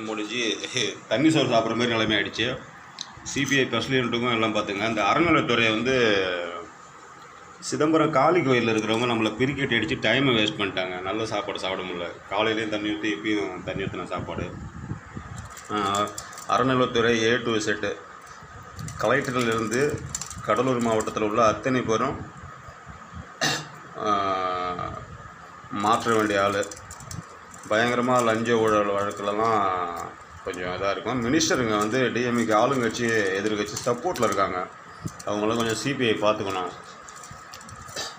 முடிஞ்சு தண்ணி சோறு சாப்பிட்ற மாதிரி நிலைமை ஆகிடுச்சு. சிபிஐ பிரசிடென்ட்டுக்கும் எல்லாம் பார்த்துங்க. அந்த அறநிலைத்துறையை வந்து சிதம்பரம் காளி கோயிலில் இருக்கிறவங்க நம்மளை பிரிக்கெட் அடித்து டைமை வேஸ்ட் பண்ணிட்டாங்க. நல்ல சாப்பாடு சாப்பிட முடியல. காலையிலையும் தண்ணி ஊற்றி இப்பயும் தண்ணி ஊற்றின சாப்பாடு. அறநிலைத்துறை A to Z கலெக்டரிலிருந்து கடலூர் மாவட்டத்தில் உள்ள அத்தனை பேரும் மாற்ற வேண்டிய ஆள். பயங்கரமாக லஞ்ச ஊழல் வழக்கிலலாம் கொஞ்சம் இதாக இருக்கும். மினிஸ்டருங்க வந்து டிஎம்கே ஆளுங்கட்சி எதிர்கட்சி சப்போர்ட்டில் இருக்காங்க. அவங்களும் கொஞ்சம் சிபிஐ பார்த்துக்கணும்.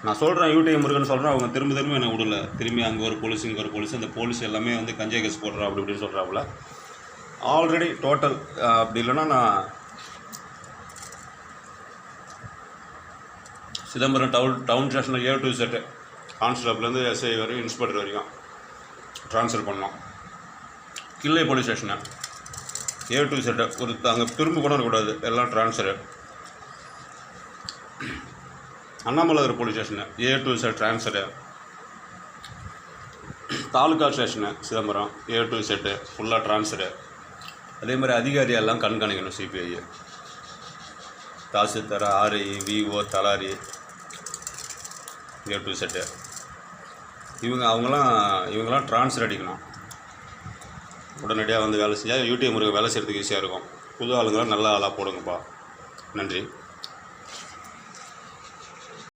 நான் சொல்கிறேன், யூடிஐ முருகன் சொல்கிறேன், அவங்க திரும்ப என்னை விடல. திரும்பி அங்கே ஒரு போலீஸ் இங்கே ஒரு போலீஸ், அந்த போலீஸ் எல்லாமே வந்து கஞ்சா கேஸ் போடுறா அப்படி இப்படின்னு சொல்கிறாப்புல. ஆல்ரெடி டோட்டல் அப்படி இல்லைன்னா நான் சிதம்பரம் டவுன் ஸ்டேஷனில் A to Z கான்ஸ்டபிள்லேருந்து எஸ்ஐ வரைக்கும் இன்ஸ்பெக்டர் வரைக்கும் ட்ரான்ஸ்ஃபர் பண்ணோம். கிள்ளை போலீஸ் ஸ்டேஷனை A to Z ஒரு அங்கே திரும்ப கூட இருக்கக்கூடாது, எல்லாம் transfer. Annamalainagar police station A to Z transfer. Taluka station Chidambaram A to Z ஃபுல்லாக ட்ரான்ஸ்ஃபரு. அதே மாதிரி அதிகாரியெல்லாம் கண்காணிக்கணும். சிபிஐ தாசில்தார், RI, VO, தலாரி A to Z இவங்கெல்லாம் ட்ரான்ஸ்ஃபர் அடிக்கணும். உடனடியாக வந்து வேலை செஞ்சால் யூடிஐ முருகன் வேலை செய்கிறதுக்கு ஈஸியாக இருக்கும். புது ஆளுங்களாம் நல்ல ஆளாக போடுங்கப்பா. நன்றி.